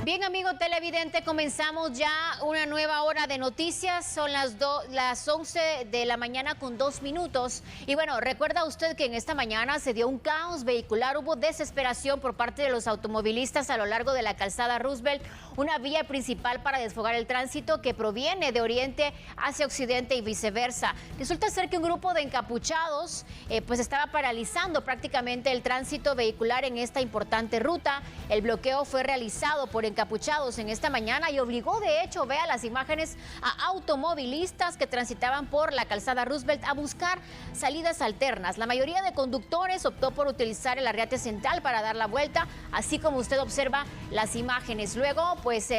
Bien, amigo televidente, comenzamos ya una nueva hora de noticias. Son las 11 de la mañana con 2 minutos. Y bueno, recuerda usted que en esta mañana se dio un caos vehicular, hubo desesperación por parte de los automovilistas a lo largo de la calzada Roosevelt, una vía principal para desfogar el tránsito que proviene de oriente hacia occidente y viceversa. Resulta ser que un grupo de encapuchados pues estaba paralizando prácticamente el tránsito vehicular en esta importante ruta. El bloqueo fue realizado por encapuchados en esta mañana y obligó, de hecho, vea las imágenes, a automovilistas que transitaban por la calzada Roosevelt a buscar salidas alternas. La mayoría de conductores optó por utilizar el Arriate Central para dar la vuelta, así como usted observa las imágenes. Luego, pues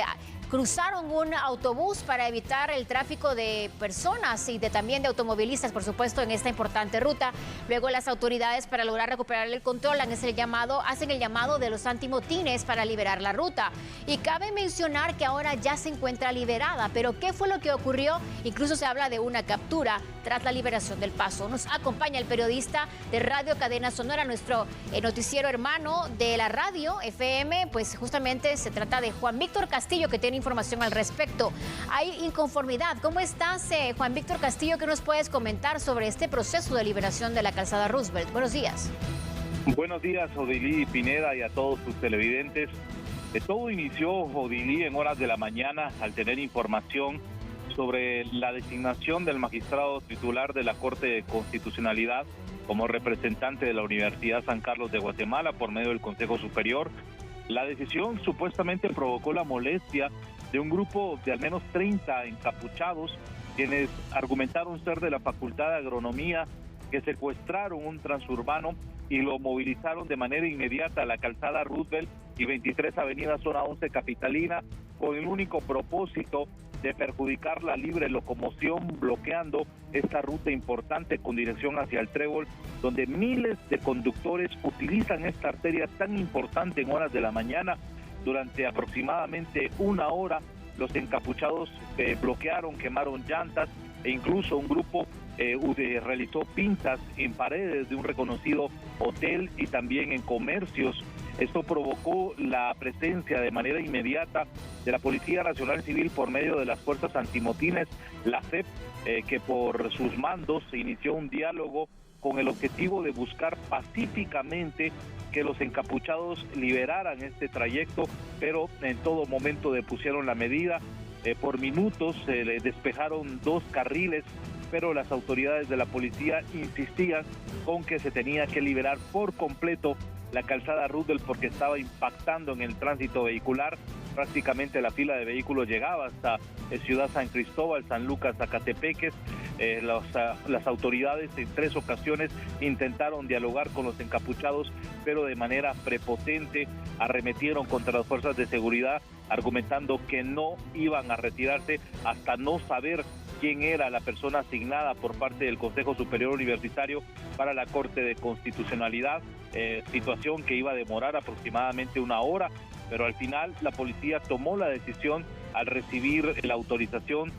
cruzaron un autobús para evitar el tráfico de personas y también de automovilistas, por supuesto, en esta importante ruta. Luego las autoridades, para lograr recuperar el control, hacen el llamado de los antimotines para liberar la ruta. Y cabe mencionar que ahora ya se encuentra liberada, pero ¿qué fue lo que ocurrió? Incluso se habla de una captura tras la liberación del paso. Nos acompaña el periodista de Radio Cadena Sonora, nuestro noticiero hermano de la radio FM, pues justamente se trata de Juan Víctor Castillo, que tiene información al respecto. Hay inconformidad. ¿Cómo estás, Juan Víctor Castillo? ¿Qué nos puedes comentar sobre este proceso de liberación de la calzada Roosevelt? Buenos días. Buenos días, Odilí Pineda, y a todos sus televidentes. Todo inició, Odilí, en horas de la mañana al tener información sobre la designación del magistrado titular de la Corte de Constitucionalidad como representante de la Universidad San Carlos de Guatemala por medio del Consejo Superior. La decisión supuestamente provocó la molestia de un grupo de al menos 30 encapuchados, quienes argumentaron ser de la Facultad de Agronomía, que secuestraron un transurbano y lo movilizaron de manera inmediata a la calzada Roosevelt y 23 Avenida Zona 11 Capitalina, con el único propósito de perjudicar la libre locomoción, bloqueando esta ruta importante con dirección hacia el Trébol, donde miles de conductores utilizan esta arteria tan importante en horas de la mañana. Durante aproximadamente una hora, los encapuchados bloquearon, quemaron llantas e incluso un grupo realizó pintas en paredes de un reconocido hotel y también en comercios. Esto provocó la presencia de manera inmediata de la Policía Nacional Civil por medio de las fuerzas antimotines, la FEP, que por sus mandos se inició un diálogo con el objetivo de buscar pacíficamente que los encapuchados liberaran este trayecto, pero en todo momento depusieron la medida. Por minutos se le despejaron 2 carriles, pero las autoridades de la policía insistían con que se tenía que liberar por completo la calzada Roosevelt porque estaba impactando en el tránsito vehicular. Prácticamente la fila de vehículos llegaba hasta Ciudad San Cristóbal, San Lucas, Zacatepeques. Las autoridades en 3 ocasiones intentaron dialogar con los encapuchados, pero de manera prepotente arremetieron contra las fuerzas de seguridad, argumentando que no iban a retirarse hasta no saber quién era la persona asignada por parte del Consejo Superior Universitario para la Corte de Constitucionalidad, situación que iba a demorar aproximadamente una hora, pero al final la policía tomó la decisión al recibir la autorización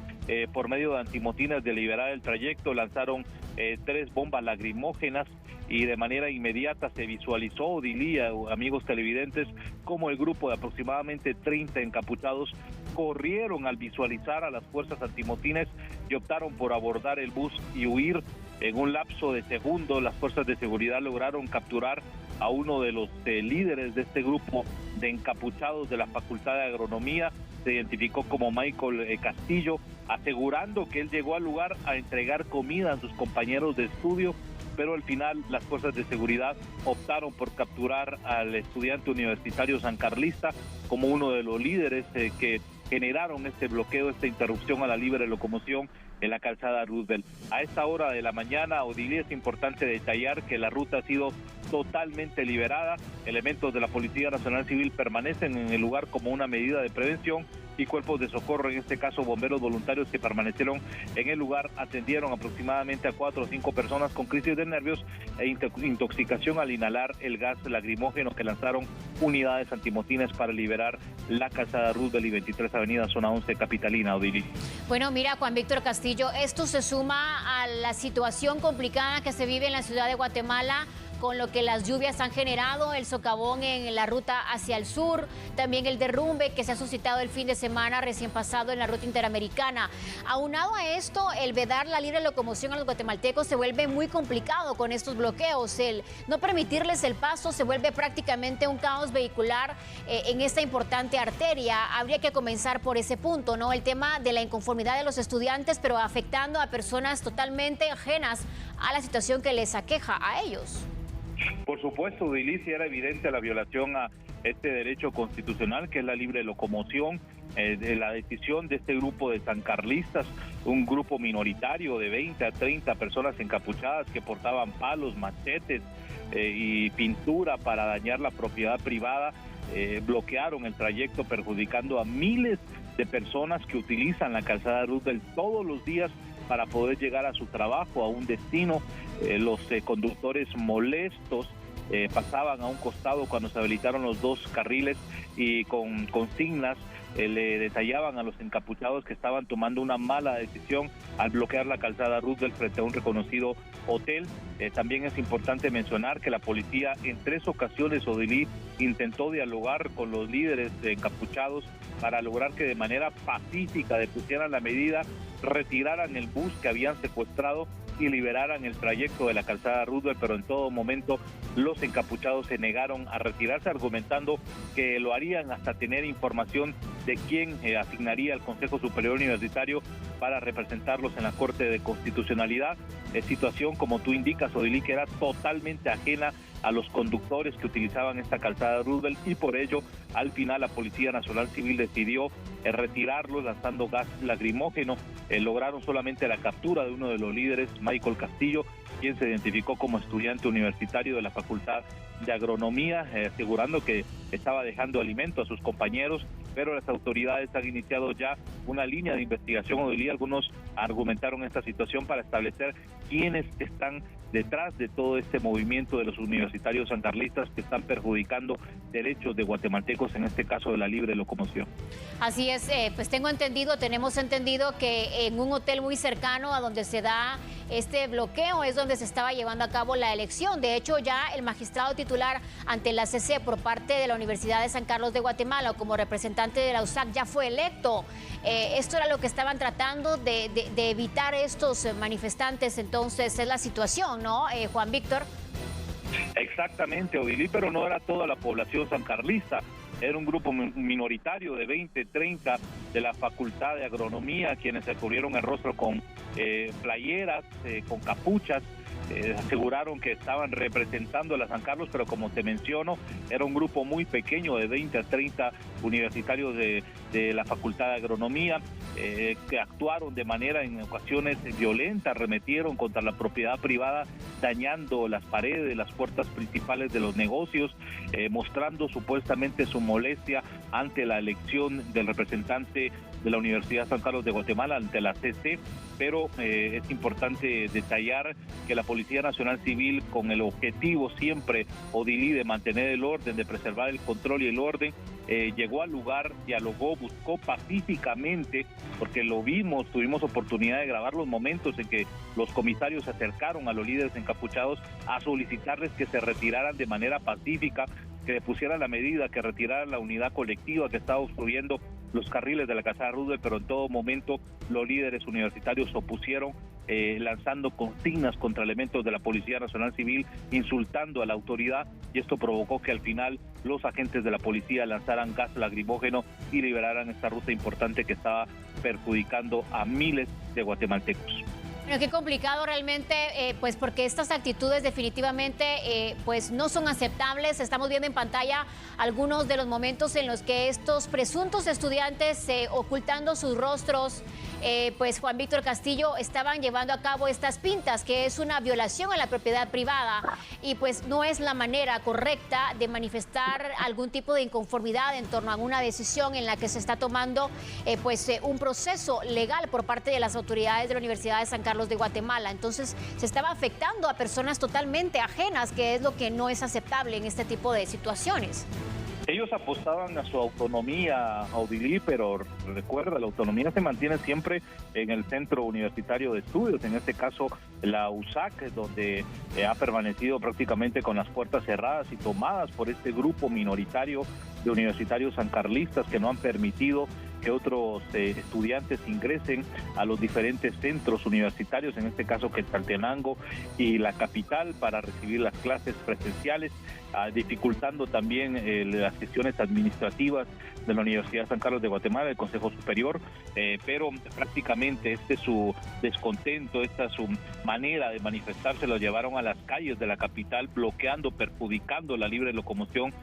por medio de antimotines de liberar el trayecto. Lanzaron 3 bombas lacrimógenas y de manera inmediata se visualizó, Odilí, amigos televidentes, como el grupo de aproximadamente 30 encapuchados corrieron al visualizar a las fuerzas antimotines y optaron por abordar el bus y huir. En un lapso de segundos, las fuerzas de seguridad lograron capturar a uno de los líderes de este grupo de encapuchados de la Facultad de Agronomía. Se identificó como Michael Castillo, asegurando que él llegó al lugar a entregar comida a sus compañeros de estudio, pero al final las fuerzas de seguridad optaron por capturar al estudiante universitario sancarlista como uno de los líderes que generaron este bloqueo, esta interrupción a la libre locomoción en la calzada Roosevelt. A esta hora de la mañana, Odilí, es importante detallar que la ruta ha sido totalmente liberada. Elementos de la Policía Nacional Civil permanecen en el lugar como una medida de prevención y cuerpos de socorro, en este caso bomberos voluntarios que permanecieron en el lugar, atendieron aproximadamente a 4 o 5 personas con crisis de nervios e intoxicación al inhalar el gas lacrimógeno que lanzaron unidades antimotines para liberar la calzada Roosevelt y 23 Avenida Zona 11 Capitalina, Odilí. Bueno, mira, Juan Víctor Castillo, esto se suma a la situación complicada que se vive en la ciudad de Guatemala con lo que las lluvias han generado, el socavón en la ruta hacia el sur, también el derrumbe que se ha suscitado el fin de semana recién pasado en la ruta interamericana. Aunado a esto, el vedar la libre locomoción a los guatemaltecos se vuelve muy complicado con estos bloqueos. El no permitirles el paso se vuelve prácticamente un caos vehicular en esta importante arteria. Habría que comenzar por ese punto, ¿no? El tema de la inconformidad de los estudiantes, pero afectando a personas totalmente ajenas a la situación que les aqueja a ellos. Por supuesto, Odilí, era evidente la violación a este derecho constitucional que es la libre locomoción, de la decisión de este grupo de sancarlistas, un grupo minoritario de 20 a 30 personas encapuchadas que portaban palos, machetes y pintura para dañar la propiedad privada, bloquearon el trayecto perjudicando a miles de personas que utilizan la calzada Roosevelt todos los días para poder llegar a su trabajo, a un destino. Los conductores molestos pasaban a un costado cuando se habilitaron los dos carriles y con consignas le detallaban a los encapuchados que estaban tomando una mala decisión al bloquear la calzada Roosevelt frente a un reconocido hotel. También es importante mencionar que la policía en 3 ocasiones, Odilí, intentó dialogar con los líderes encapuchados para lograr que de manera pacífica depusieran la medida, retiraran el bus que habían secuestrado y liberaran el trayecto de la calzada Roosevelt, pero en todo momento los encapuchados se negaron a retirarse, argumentando que lo harían hasta tener información de quién asignaría el Consejo Superior Universitario para representarlos en la Corte de Constitucionalidad. Situación, como tú indicas, Odilí, que era totalmente ajena a los conductores que utilizaban esta calzada Roosevelt, y por ello al final la Policía Nacional Civil decidió retirarlos lanzando gas lacrimógeno. Lograron solamente la captura de uno de los líderes, Michael Castillo, quien se identificó como estudiante universitario de la Facultad de Agronomía, asegurando que estaba dejando alimento a sus compañeros, pero las autoridades han iniciado ya una línea de investigación. Hoy día algunos argumentaron esta situación para establecer quiénes están detrás de todo este movimiento de los universitarios sancarlistas que están perjudicando derechos de guatemaltecos, en este caso de la libre locomoción. Así es, pues tenemos entendido que en un hotel muy cercano a donde se da este bloqueo es donde se estaba llevando a cabo la elección. De hecho, ya el magistrado titular ante la CC por parte de la Universidad de San Carlos de Guatemala como representante de la USAC ya fue electo. Esto era lo que estaban tratando de evitar estos manifestantes, entonces es la situación, ¿no, Juan Víctor? Exactamente, Odilí, pero no era toda la población sancarlista. Era un grupo minoritario de 20, 30 de la Facultad de Agronomía, quienes se cubrieron el rostro con playeras, con capuchas. Aseguraron que estaban representando a la San Carlos, pero como te menciono, era un grupo muy pequeño de 20 a 30 universitarios de la Facultad de Agronomía, que actuaron de manera en ocasiones violenta, arremetieron contra la propiedad privada, dañando las paredes, las puertas principales de los negocios, mostrando supuestamente su molestia ante la elección del representante de la Universidad San Carlos de Guatemala ante la CC, pero es importante detallar que la Policía Nacional Civil, con el objetivo siempre, Odilí, de mantener el orden, de preservar el control y el orden, llegó al lugar, dialogó, buscó pacíficamente, porque lo vimos, tuvimos oportunidad de grabar los momentos en que los comisarios se acercaron a los líderes encapuchados a solicitarles que se retiraran de manera pacífica, que pusieran la medida, que retiraran la unidad colectiva que estaba obstruyendo los carriles de la calzada Roosevelt, pero en todo momento los líderes universitarios se opusieron, lanzando consignas contra elementos de la Policía Nacional Civil, insultando a la autoridad, y esto provocó que al final los agentes de la policía lanzaran gas lacrimógeno y liberaran esta ruta importante que estaba perjudicando a miles de guatemaltecos. Bueno, qué complicado realmente, pues porque estas actitudes definitivamente pues no son aceptables. Estamos viendo en pantalla algunos de los momentos en los que estos presuntos estudiantes, ocultando sus rostros, pues Juan Víctor Castillo, estaban llevando a cabo estas pintas, que es una violación a la propiedad privada, y pues no es la manera correcta de manifestar algún tipo de inconformidad en torno a una decisión en la que se está tomando un proceso legal por parte de las autoridades de la Universidad de San Carlos de Guatemala. Entonces se estaba afectando a personas totalmente ajenas, que es lo que no es aceptable en este tipo de situaciones. Ellos apostaban a su autonomía, Odilí, pero recuerda, la autonomía se mantiene siempre en el Centro Universitario de Estudios, en este caso la USAC, donde ha permanecido prácticamente con las puertas cerradas y tomadas por este grupo minoritario de universitarios sancarlistas que no han permitido que otros estudiantes ingresen a los diferentes centros universitarios, en este caso Quetzaltenango y la capital, para recibir las clases presenciales, dificultando también las gestiones administrativas de la Universidad San Carlos de Guatemala, el Consejo Superior, pero prácticamente este es su descontento, esta es su manera de manifestarse, lo llevaron a las calles de la capital, bloqueando, perjudicando la libre locomoción,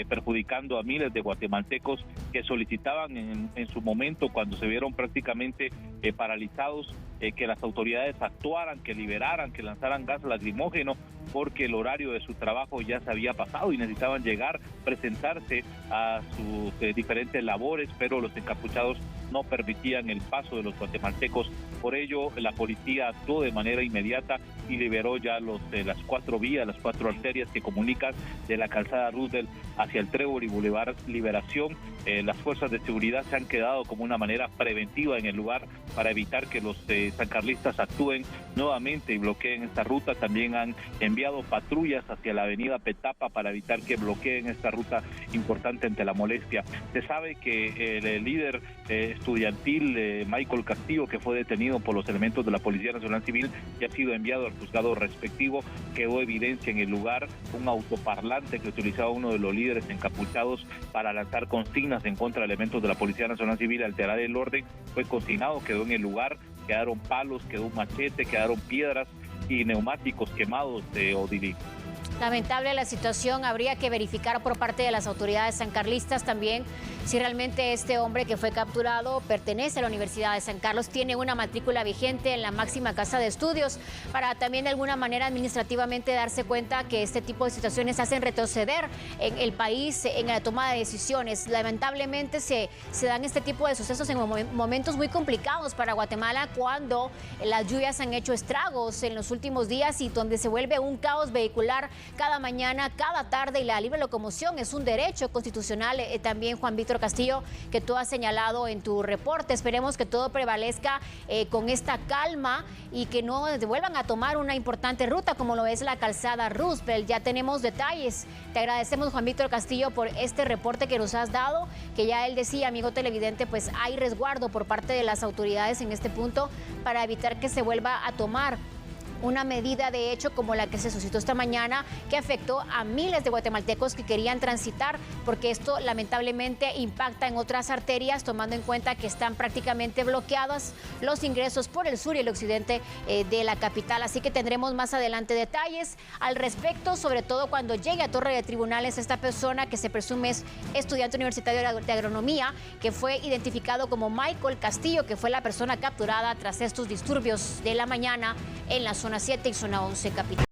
perjudicando a miles de guatemaltecos que solicitaban en su momento, cuando se vieron prácticamente paralizados, que las autoridades actuaran, que liberaran, que lanzaran gas lacrimógeno, porque el horario de su trabajo ya se había pasado y necesitaban llegar, presentarse a sus diferentes labores, pero los encapuchados no permitían el paso de los guatemaltecos. Por ello, la policía actuó de manera inmediata y liberó ya las 4 vías, las 4 arterias que comunican de la calzada Roosevelt hacia el Trébol y Boulevard Liberación. Las fuerzas de seguridad se han quedado como una manera preventiva en el lugar para evitar que los sancarlistas actúen nuevamente y bloqueen esta ruta. También han enviado patrullas hacia la avenida Petapa para evitar que bloqueen esta ruta importante ante la molestia. Se sabe que el líder estudiantil Michael Castillo, que fue detenido por los elementos de la Policía Nacional Civil, ya ha sido enviado al juzgado respectivo. Quedó evidencia en el lugar un autoparlante que utilizaba uno de los líderes encapuchados para lanzar consignas en contra de elementos de la Policía Nacional Civil, alterar el orden. Fue consignado, quedó en el lugar, quedaron palos, quedó un machete, quedaron piedras y neumáticos quemados de Odilí. Lamentable la situación, habría que verificar por parte de las autoridades sancarlistas también si realmente este hombre que fue capturado pertenece a la Universidad de San Carlos, tiene una matrícula vigente en la máxima casa de estudios, para también de alguna manera administrativamente darse cuenta que este tipo de situaciones hacen retroceder en el país en la toma de decisiones. Lamentablemente se dan este tipo de sucesos en momentos muy complicados para Guatemala, cuando las lluvias han hecho estragos en los últimos días y donde se vuelve un caos vehicular cada mañana, cada tarde, y la libre locomoción es un derecho constitucional. También, Juan Víctor Castillo, que tú has señalado en tu reporte. Esperemos que todo prevalezca con esta calma y que no vuelvan a tomar una importante ruta como lo es la calzada Roosevelt. Ya tenemos detalles. Te agradecemos, Juan Víctor Castillo, por este reporte que nos has dado, que ya él decía, amigo televidente, pues hay resguardo por parte de las autoridades en este punto para evitar que se vuelva a tomar una medida de hecho como la que se suscitó esta mañana, que afectó a miles de guatemaltecos que querían transitar, porque esto lamentablemente impacta en otras arterias, tomando en cuenta que están prácticamente bloqueados los ingresos por el sur y el occidente de la capital. Así que tendremos más adelante detalles al respecto, sobre todo cuando llegue a Torre de Tribunales esta persona que se presume es estudiante universitario de agronomía, que fue identificado como Michael Castillo, que fue la persona capturada tras estos disturbios de la mañana en la zona 7 y zona 11 capital.